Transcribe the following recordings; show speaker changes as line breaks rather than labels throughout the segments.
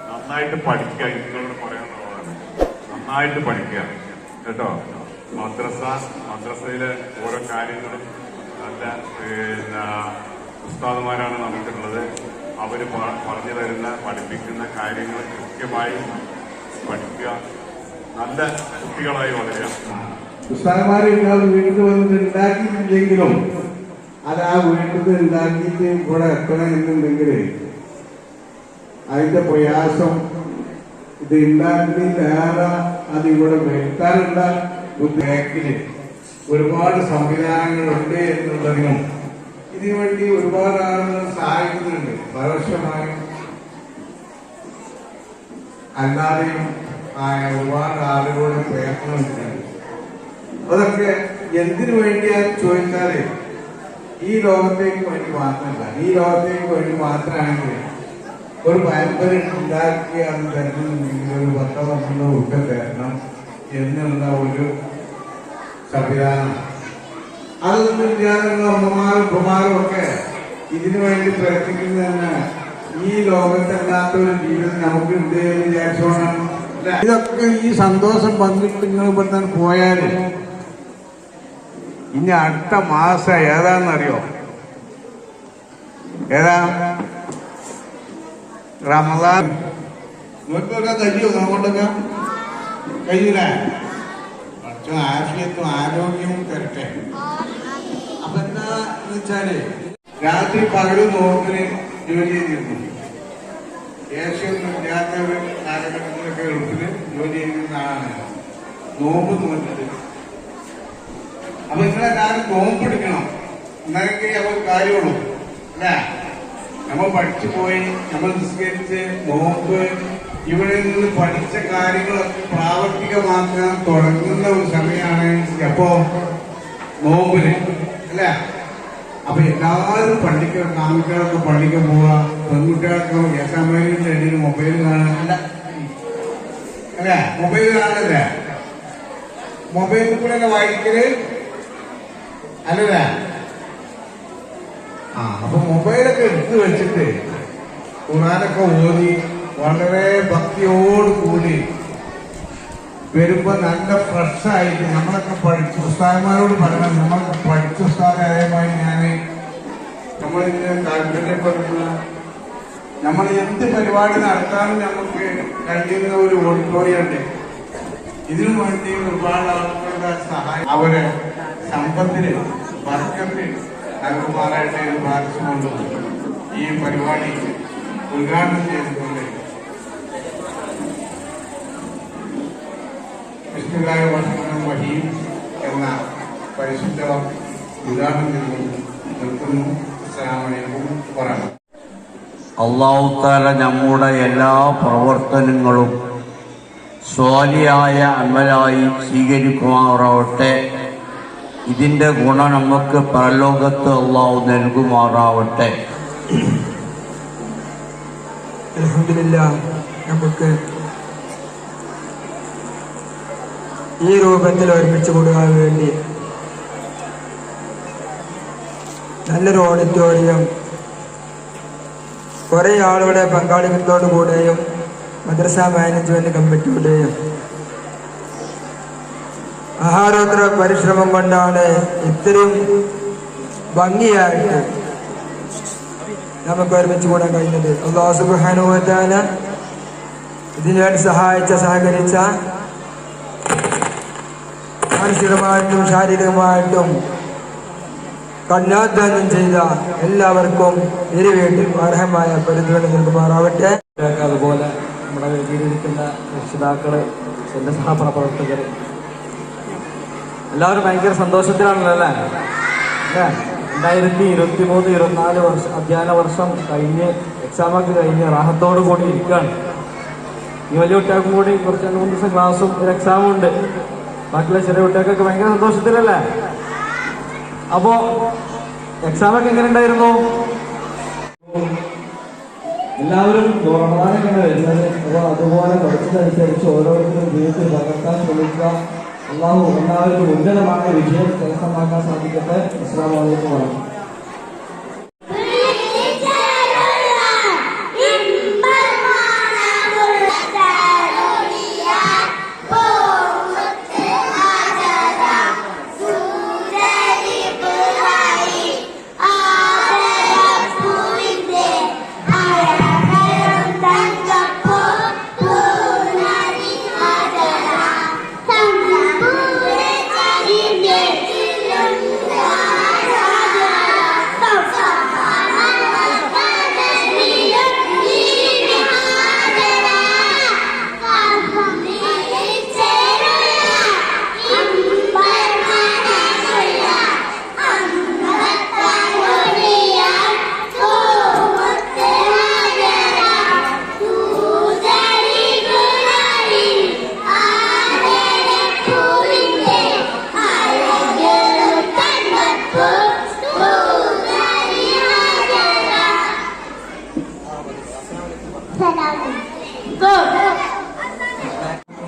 നന്നായിട്ട് പഠിക്കുക, നിങ്ങളോട് പറയാനുള്ളതാണ് നന്നായിട്ട് പഠിക്കുക കേട്ടോ. മദ്രസയിലെ ഓരോ കാര്യങ്ങളും നല്ല ഉസ്താദുമാരാണ് നമുക്കുള്ളത്. അവർ പറഞ്ഞു തരുന്ന പഠിപ്പിക്കുന്ന കാര്യങ്ങൾ കൃത്യമായി പഠിക്കുക, നല്ല കുട്ടികളായി വളരുക.
ഉസ്താദന്മാരെ വീട്ടിൽ വന്നിട്ട് ഉണ്ടാക്കിയിട്ടില്ലെങ്കിലും അത് ആ വീട്ടിൽ ഉണ്ടാക്കിയിട്ട് ഇവിടെ എത്തണം എന്നുണ്ടെങ്കിൽ അതിന്റെ പ്രയാസം ഇത് ഉണ്ടാക്കുന്നതിലേറെ അത് ഇവിടെ വരുത്താനുള്ള ബാക്കില് ഒരുപാട് സംവിധാനങ്ങളുണ്ട് എന്നുള്ളതിനും ഇതിനുവേണ്ടി ഒരുപാട് ആളുകൾ സഹായിക്കുന്നുണ്ട്. പരോക്ഷമായും അല്ലാതെയും ആയ ഒരുപാട് ആളുകളുടെ പ്രയത്നമുണ്ട്. അതൊക്കെ എന്തിനു വേണ്ടിയാ ചോദിച്ചാല് ഈ ലോകത്തേക്ക് വേണ്ടി മാത്രമല്ല, ഈ ലോകത്തേക്ക് വേണ്ടി മാത്രമാണെങ്കിൽ ഒരു പരമ്പര ഉണ്ടാക്കി അത് തരണമെന്നുണ്ടെങ്കിൽ ഒരു 10-12 ഉറുപ്പിക തരണം എന്നുള്ള ഒരു സംവിധാനം. അതൊന്നും ഇല്ലാതെ അമ്മമാരും ഉപ്പമാരും ഒക്കെ ഇതിനു വേണ്ടി പ്രയത്നിക്കുന്നതന്നെ ഈ ലോകത്തല്ലാത്തൊരു ജീവിതം നമുക്ക് ഉണ്ട് എന്ന് വിചാരിച്ചോണം. ഇതൊക്കെ ഈ സന്തോഷം പങ്കിട്ട് നിങ്ങൾ ഇവിടെ തന്നെ പോയാല് ഇനി അടുത്ത മാസം ഏതാണെന്നറിയോ? ഏതാ? റമദാൻ. നോക്കൊക്കെ കഴിയോ? നമ്മോട്ടൊക്കെ കഴിയൂല. കുറച്ച് ആഫിയത്തും ആരോഗ്യവും തരട്ടെ. അപ്പൊ എന്താന്ന് വെച്ചാല് രാത്രി പകലും നോക്കിന് ജോലി ചെയ്തിരുന്നു. ഏഷ്യൊന്നും ഇല്ലാത്തവർ കാലഘട്ടത്തിലൊക്കെ എളുപ്പത്തിന് ജോലി ചെയ്യുന്ന ആളാണ്. നോമ്പ് നോക്കിട്ട് അപ്പൊ നിങ്ങളെല്ലാവരും നോമ്പെടുക്കണം, എന്നാലൊക്കെ നമുക്ക് കാര്യമുള്ളൂ അല്ലേ? നമ്മൾ പഠിച്ചു പോയി, നമ്മൾ നിസ്കരിച്ച് നോമ്പ് ഇവിടെ നിന്ന് പഠിച്ച കാര്യങ്ങളൊക്കെ പ്രാവർത്തികമാക്കാൻ തുടങ്ങുന്ന ഒരു സമയമാണ് എപ്പോ? നോമ്പിന് അല്ലേ? അപ്പൊ എല്ലാവരും പള്ളിക്ക്, ആൺകുട്ടികളൊക്കെ പള്ളിക്ക് പോവുക, പെൺകുട്ടികളൊക്കെ യേശാമേലിന്റെ ഇടയിൽ മൊബൈൽ കാണാനല്ല അല്ലേ? മൊബൈൽ കാണാനല്ലേ? മൊബൈലിൽ കൂടെ വായിക്കല് അല്ലല്ലേ? അപ്പൊ മൊബൈലൊക്കെ എടുത്തു വെച്ചിട്ട് ഖുർആനൊക്കെ ഓതി വളരെ ഭക്തിയോട് കൂടി വരുമ്പോ നല്ല ഫ്രഷായിട്ട് നമ്മളൊക്കെ പഠിച്ചു ഉസ്താദന്മാരോട് പറയണം. നമ്മളൊക്കെ പഠിച്ച ഉസ്താദ് അതേമായി നമ്മളിതിന് താല്പര്യപ്പെടുന്ന നമ്മൾ എന്ത് പരിപാടി നടത്താനും നമുക്ക് കഴിയുന്ന ഒരു ഓഡിറ്റോറിയം ഉണ്ട്. ഇതിനു വേണ്ടി ഒരുപാട് ആളുകളുടെ സഹായം അവരെ സമ്പത്തിന് വർക്കത്തിന് നൽകുമാറായിട്ട് പ്രാർത്ഥിച്ചുകൊണ്ട് ഈ പരിപാടി ഉദ്ഘാടനം ചെയ്തിട്ടുണ്ട്. ബിസ്മില്ലാഹിർ റഹ്മാനിർ റഹീം എന്ന പരിശുദ്ധ ഉദ്ഘാടനം ചെയ്തുകൊണ്ട് നിർത്തുന്നു. അസ്സലാമു അലൈക്കും വറഹ്മത്തുള്ളാഹി.
അല്ലാഹു തആല നമ്മുടെ എല്ലാ പ്രവർത്തനങ്ങളും സ്വാലിയായ അമലായി സ്വീകരിക്കുമാറാവട്ടെ. ഇതിന്റെ ഗുണം നമുക്ക് പരലോകത്ത് അല്ലാഹു നൽകുമാറാവട്ടെ.
അൽഹംദുലില്ലാഹ്, നമുക്ക് ഈ രൂപത്തിൽ ഒരുമിച്ച് കൊടുക്കാൻ വേണ്ടി നല്ലൊരു ഓഡിറ്റോറിയം കുറെ ആളുകളുടെ പങ്കാളിത്തത്തോടുകൂടെയും മദ്രസ മാനേജ്മെന്റ് കമ്മിറ്റിയുടെയും ആഹാരോത്തര പരിശ്രമം കൊണ്ടാണ് ഇത്രയും ഭംഗിയായിട്ട് നമുക്ക് ഒരുമിച്ച് കൂടാൻ കഴിഞ്ഞത്. അല്ലാഹു സുബ്ഹാനഹു വ തആല ഇതിനുവേണ്ടി സഹകരിച്ച മാനസികമായിട്ടും ശാരീരികമായിട്ടും കഠിനാധ്വാനം ചെയ്ത എല്ലാവർക്കും ഇരുവീട്ടിൽ അർഹമായ പരിഗണന നൽകുമാറാവട്ടെ.
അതുപോലെ നമ്മുടെ വേദിയിലിരിക്കുന്ന രക്ഷിതാക്കള്, എന്റെ സഹപ്രവർത്തകർ എല്ലാവരും ഭയങ്കര സന്തോഷത്തിലാണല്ലോ അല്ലേ? 2023-24 അധ്യയന വർഷം കഴിഞ്ഞ് എക്സാമൊക്കെ കഴിഞ്ഞ് റാഹത്തോടു കൂടി ഇരിക്കുകയാണ്. ഈ വലിയ കുട്ടികൾക്കും കൂടി കുറച്ച് 2-3 ദിവസം ക്ലാസ്സും ഒരു എക്സാമും ഉണ്ട്. ബാക്കിയുള്ള ചെറിയ കുട്ടികൾക്കൊക്കെ ഭയങ്കര സന്തോഷത്തിലല്ലേ? അപ്പോ എക്സാമൊക്കെ എങ്ങനെ ഉണ്ടായിരുന്നു? എല്ലാവരും റമദാനൊക്കെയാണ് വരുന്നത്. അപ്പോൾ അതുപോലെ പഠിച്ചതനുസരിച്ച് ഓരോരുത്തരും ജീവിതത്തിൽ പകർത്താൻ ശ്രമിക്കുക. അള്ളാഹു എല്ലാവർക്കും ഉന്നതമായ വിജയം കരസ്ഥമാക്കാൻ സാധിക്കട്ടെ. അസ്സലാമു അലൈക്കും വറഹ്മത്തുള്ളാഹി.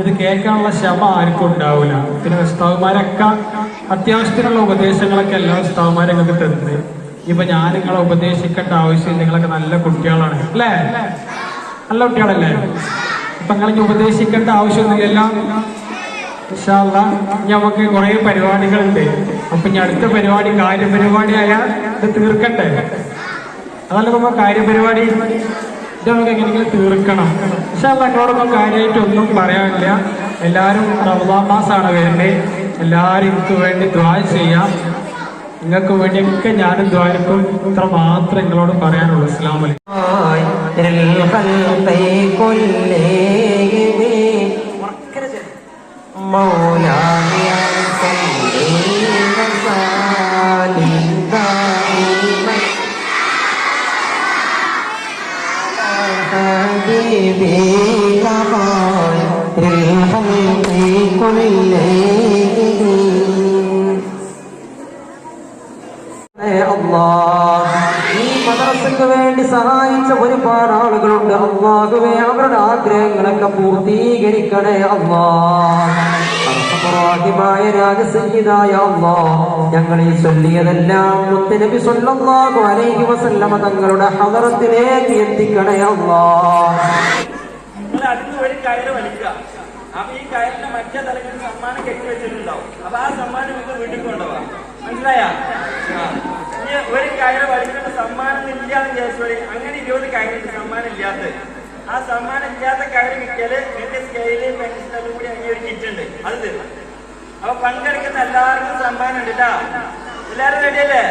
ഇത് കേൾക്കാനുള്ള ക്ഷമ ആർക്കും ഉണ്ടാവില്ല. പിന്നെ ഉസ്താദുമാരൊക്കെ അത്യാവശ്യത്തിനുള്ള ഉപദേശങ്ങളൊക്കെ എല്ലാ ഉസ്താദുമാരൊക്കെ തരുന്നത്. ഇപ്പൊ ഞാൻ നിങ്ങളെ ഉപദേശിക്കേണ്ട ആവശ്യം, നിങ്ങളൊക്കെ നല്ല കുട്ടികളാണ് അല്ലേ? നല്ല കുട്ടികളല്ലേ? ഇപ്പൊ നിങ്ങളിനി ഉപദേശിക്കേണ്ട ആവശ്യമൊന്നുമില്ലല്ലോ. ഇൻഷാ അല്ലാഹ് നമുക്ക് കുറെ പരിപാടികളുണ്ട്. അപ്പൊ ഇനി അടുത്ത പരിപാടി കാര്യപരിപാടിയായാൽ ഇത് തീർക്കണ്ടേ? അതല്ല നമ്മ കാര്യപരിപാടി ഇത് നമുക്ക് എങ്ങനെയെങ്കിലും തീർക്കണം. പക്ഷെ നിങ്ങളോടൊന്നും കാര്യമായിട്ടൊന്നും പറയാനില്ല. എല്ലാവരും റമദാൻ മാസമാണ് വരുന്നത്. എല്ലാവരും എനിക്ക് വേണ്ടി ദുആ ചെയ്യാം. നിങ്ങൾക്ക് വേണ്ടിയൊക്കെ ഞാനും ദ്വാരക്കും. ഇത്ര മാത്രം നിങ്ങളോട് പറയാനുള്ളൂ. അസ്സലാമു അലൈക്കും.
ഈ മദ്രസയ്ക്ക് വേണ്ടി സഹായിച്ച ഒരുപാട് ആളുകളുണ്ട്. അല്ലാഹുവേ, അവരുടെ ആഗ്രഹങ്ങളൊക്കെ പൂർത്തീകരിക്കണേ അല്ലാഹ്. രാജസംഗീതായ അല്ലാഹ്, ഞങ്ങൾ ഈ ചൊല്ലിയതെല്ലാം മുത്തുനബി സ്വല്ലല്ലാഹു അലൈഹി വസല്ലമ തങ്ങളുടെ ഹദറത്തിലേക്ക് എത്തിക്കണേ അല്ലാഹ്.
അടുത്ത് ഒരു കയറ് വലിക്കുക. അപ്പൊ ഈ കയറിന്റെ മറ്റേ തലങ്ങളിൽ സമ്മാനം കെട്ടി വെച്ചിട്ടുണ്ടാവും. അപ്പൊ ആ സമ്മാനം നിങ്ങൾക്ക് വീട്ടിൽ കൊണ്ടുപോവാം. മനസ്സിലായ? ഒരു കയറ് വലിക്കേണ്ട സമ്മാനം ഇല്ലാന്ന് വിചാരിച്ചോളി. അങ്ങനെ 20 കയറിന്റെ സമ്മാനം ഇല്ലാത്ത, ആ സമ്മാനം ഇല്ലാത്ത കയറ് കിട്ടിയാല് നിങ്ങൾക്ക് സ്കെയില് പെൻസിലും കൂടി അങ്ങനെ ഒരു കിറ്റ് ഉണ്ട്, അത് തരും. അപ്പൊ പങ്കെടുക്കുന്ന എല്ലാവർക്കും സമ്മാനം ഉണ്ട് കേട്ടാ. എല്ലാരും റെഡിയല്ലേ?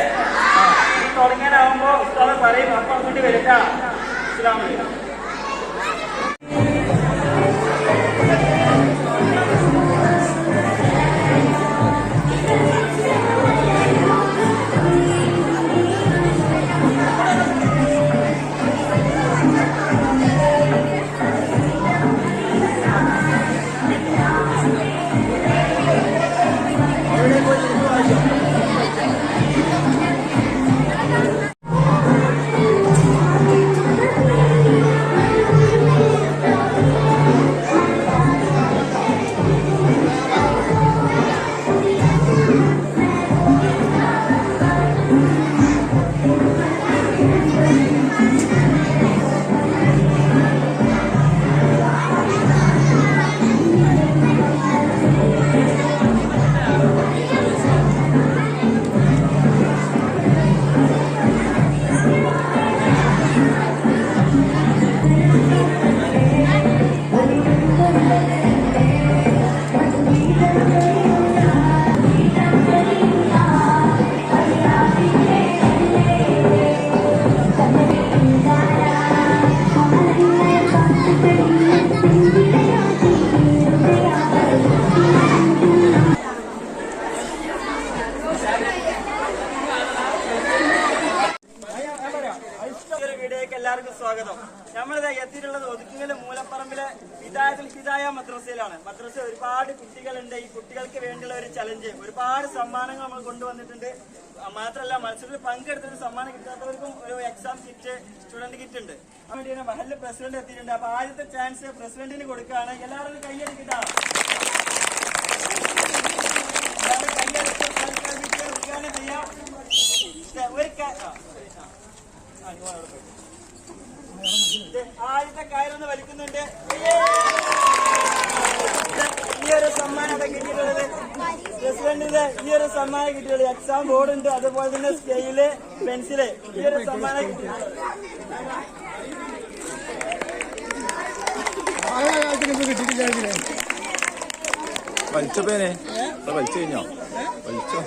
തുടങ്ങാനാവുമ്പോ ഉസ്താദ് പറയും, അപ്പൊ അങ്ങോട്ട് വരട്ടാ. അസ്സലാമു അലൈക്കും.
നമ്മളിത് എത്തിയിട്ടുള്ളത് ഒതുക്കുങ്ങൽ മൂലപ്പറമ്പിലെ ഹിദായത്തുൽ ഹിദായ മദ്രസയിലാണ്. മദ്രസ ഒരുപാട് കുട്ടികളുണ്ട്. ഈ കുട്ടികൾക്ക് വേണ്ടിയുള്ള ഒരു ചലഞ്ച്, ഒരുപാട് സമ്മാനങ്ങൾ നമ്മൾ കൊണ്ടുവന്നിട്ടുണ്ട്. മാത്രമല്ല മത്സരത്തിൽ പങ്കെടുത്തിട്ട് സമ്മാനം കിട്ടാത്തവർക്കും ഒരു എക്സാം കിറ്റ്, സ്റ്റുഡന്റ് കിറ്റ് ഉണ്ട്. അതിനുവേണ്ടി മഹല്ല് പ്രസിഡന്റ് എത്തിയിട്ടുണ്ട്. അപ്പൊ ആദ്യത്തെ ചാൻസ് പ്രസിഡന്റിന് കൊടുക്കുകയാണ്. എല്ലാവരും കൈയ്യടിക്കട്ടാ. ഉദ്ഘാടനം ചെയ്യാം. ആദ്യത്തെ കയറൊന്ന് വലിക്കുന്നുണ്ട്. ഈ ഒരു സമ്മാനം കിട്ടിയിട്ടുള്ളത് പ്രസിഡന്റിന് ഈ ഒരു സമ്മാനം കിട്ടിയിട്ടുള്ളത് എക്സാം ബോർഡ് ഉണ്ട്, അതുപോലെ തന്നെ സ്കെയില്, പെൻസില്, ഈ ഒരു സമ്മാനം കിട്ടിയിട്ടുള്ളത്.
വലിച്ചപ്പേനെ വലിച്ചു കഴിഞ്ഞോ? വലിച്ചോ?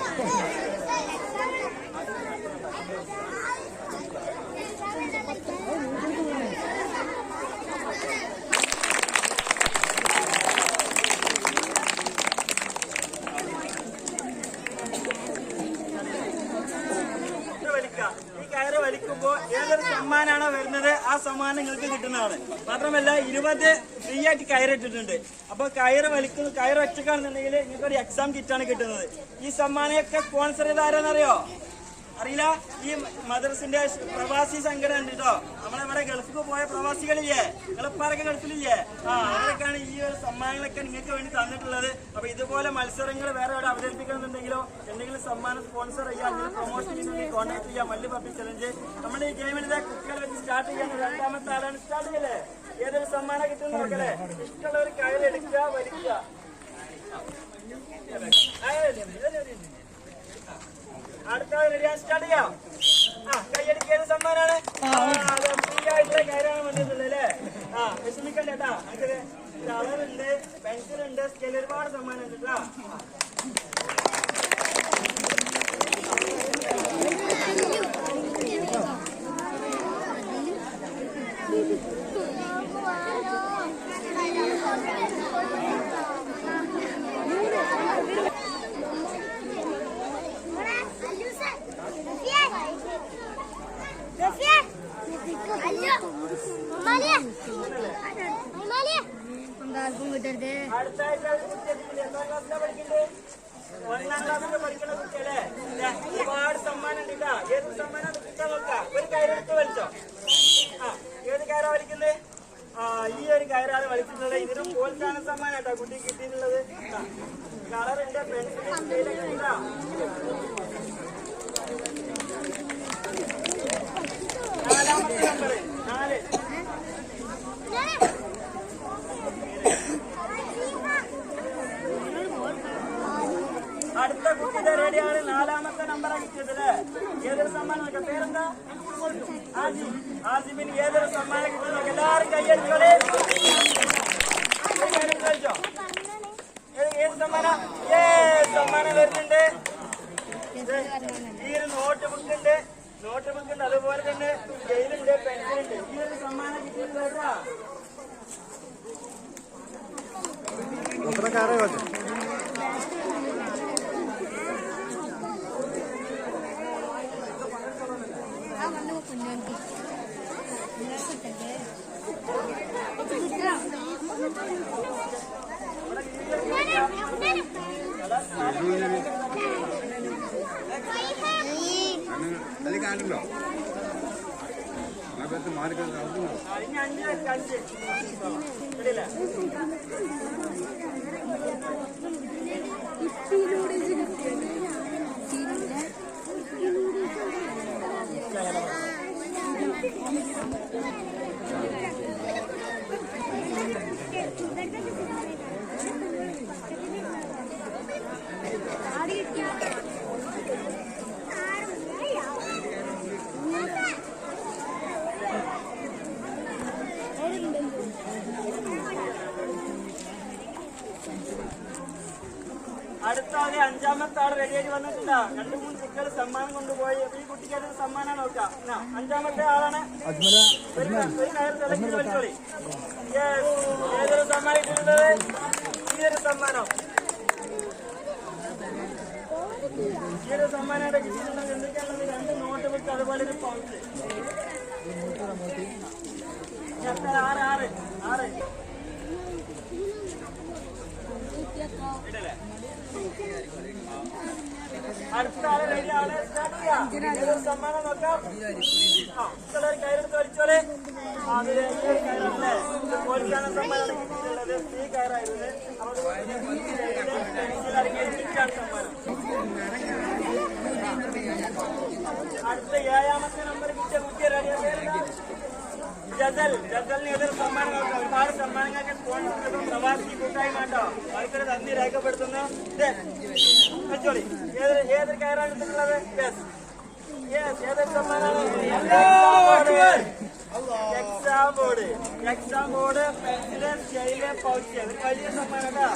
ഈ കയറ് വലിക്കുമ്പോ ഏതൊരു സമ്മാനാണോ വരുന്നത് ആ സമ്മാനം നിങ്ങൾക്ക് കിട്ടുന്നതാണ്. മാത്രമല്ല 20 ഫ്രീ ആയിട്ട് കയറിട്ടിട്ടുണ്ട്. അപ്പൊ കയറ് ഒറ്റക്കാണെന്നുണ്ടെങ്കിൽ നിങ്ങൾക്ക് ഒരു എക്സാം കിറ്റാണ് കിട്ടുന്നത്. ഈ സമ്മാനമൊക്കെ സ്പോൺസർ ചെയ്ത് ആരാന്നറിയോ? അറിയില്ല. ഈ മദ്രസിന്റെ പ്രവാസി സംഘടന ഉണ്ട് കേട്ടോ. നമ്മളിവിടെ ഗൾഫിൽ പോയ പ്രവാസികളില്ലേ, നിങ്ങളെപ്പാരൊക്കെ ഗൾഫിലില്ലേ, അവരൊക്കെയാണ് ഈ ഒരു സമ്മാനങ്ങളൊക്കെ നിങ്ങൾക്ക് വേണ്ടി തന്നിട്ടുള്ളത്. അപ്പൊ ഇതുപോലെ മത്സരങ്ങൾ വേറെ എവിടെ അവതരിപ്പിക്കണമെന്നുണ്ടെങ്കിലോ എന്തെങ്കിലും സമ്മാനം സ്പോൺസർ ചെയ്യാം, അങ്ങനെ പ്രൊമോഷൻ ചെയ്യുന്നെങ്കിൽ കോൺടാക്ട് ചെയ്യാം. മല്ലി പപ്പി ചലഞ്ച് നമ്മുടെ ഈ ഗെയിമിന്റെ കുട്ടികളെ വെച്ച് സ്റ്റാർട്ട് ചെയ്യാൻ രണ്ടാമത്തെ ആളാണ്. സ്റ്റാർട്ട് ചെയ്യല്ലേ? ഏതൊരു സമ്മാനം കിട്ടുന്ന നോക്കല്ലേ? ഇഷ്ടമുള്ള ഒരു കയറെടുക്കുക, വലിക്കുക. അടുത്ത സ്റ്റാർട്ട് ചെയ്യാം. കൈയടിക്കുന്ന സമ്മാനാണ്. ഫ്രീ ആയിട്ടുള്ള കാര്യമാണ് വന്നിട്ടുള്ളത് അല്ലേ? വിഷമിക്കണ്ട കേട്ടാ. നമുക്ക് കളറുണ്ട്, പെൻസിലുണ്ട്, സ്കെയിൽ, ഒരുപാട് സമ്മാനം ഉണ്ട് കേട്ടോ. അടുത്തായിട്ട് എത്രാം ക്ലാസ്സിലാണ് പഠിക്കുന്നത്? 1ാം ക്ലാസ്സിൽ പഠിക്കുന്ന കുട്ടിയല്ലേ? ഒരുപാട് സമ്മാനം ഉണ്ട് കേട്ടാ. ഏത് സമ്മാനം കിട്ടാൻ നോക്കാം. ഒരു കയറെടുത്ത് വലിച്ചോ. ഏത് കയറാ വലിക്കുന്നത്? ഈ ഒരു കയറാണ് വലിച്ചിട്ടുള്ളത്. ഇതിനും പ്രോത്സാഹന സമ്മാനം കേട്ടോ കുട്ടി കിട്ടിയിട്ടുള്ളത്. കളറുണ്ട്, പെൻസിൽ, സ്കെയിലൊക്കെ ഉണ്ടാ. നാലാമത്തെ നമ്പർ 4. അടുത്ത കുട്ടിയുടെ റെഡിയാണ്. 4ാമത്തെ നമ്പറാണ് കിട്ടിയത് അല്ലേ? ഏതൊരു സമ്മാനം? പേരെന്താ? ആസിമിന് ഏതൊരു സമ്മാനം കിട്ടുന്നത്? എല്ലാവരും കൈയടിച്ചോളെ. കഴിച്ചോ? ഏത് സമ്മാനം? സമ്മാനം വരുന്നുണ്ട്. ഈ ഒരു നോട്ട് ബുക്ക് ഉണ്ട്, അതുപോലെ തന്നെ സ്കെയിലുണ്ട്, പെൻസിലുണ്ട്. ഈ ഒരു സമ്മാനം കിട്ടിയിട്ടുണ്ട്.
കാലുണ്ടോ? മാറിക്കഴിഞ്ഞ
5 ഇടില്ല. അടുത്ത ആളെ 5ാമത്തെ ആൾ റെഡിയായിട്ട് വന്നിട്ടില്ല. 2-3 കുട്ടികൾ സമ്മാനം കൊണ്ടുപോയി. ഈ കുട്ടിക്ക് അതൊരു സമ്മാനം നോക്കാം. 5ാമത്തെ ആളാണ്. ഒരു കയർ സെലക്ട് ചെയ്ത് വലിച്ചോളി. ഏതൊരു സമ്മാനം കിട്ടുന്നത്? ഈ ഒരു സമ്മാനം. ഈ ഒരു സമ്മാനമായിട്ട് കിട്ടിയിട്ടുള്ളത് എന്തൊക്കെയാണുള്ളത്? 2 നോട്ട് ബുക്ക്, അതുപോലെ ഒരു പൗച്ച്. ആറ് ഇടല്ലേ? അടുത്ത ആളെ റെഡി ആളെ സ്റ്റാർട്ട് ചെയ്യാം. ഏതൊരു സമ്മാനം നോക്കാം. മറ്റുള്ളവർ കയറെടുത്ത് വലിച്ചോളെ. അതിൽ കയറല്ലേ കോലിക്കാன സമ്മാനമാണ് കിട്ടിയിട്ടുള്ളത്. ഈ കയറായിരുന്നു. സമ്മാനം. അടുത്ത 7ാമത്തെ നമ്പർ കിട്ടിയ കുട്ടിയെ റെഡിയാ. ജസലിന് ഏതൊരു സമ്മാനം നോക്കാം. ഒരുപാട് സമ്മാനങ്ങൾക്ക് സ്പോൺസർ പ്രവാസി കൂട്ടായ്മ കേട്ടോ. അവർക്കൊരു നന്ദി രേഖപ്പെടുത്തുന്നു. വെച്ചോളി. ഏതൊരു കയറാണ് എടുത്തിട്ടുള്ളത്? ഏതൊരു സമ്മാനമാണ്? Exam board pencil style pouch. ഒരു വലിയ സമ്മാനം കേട്ടോ.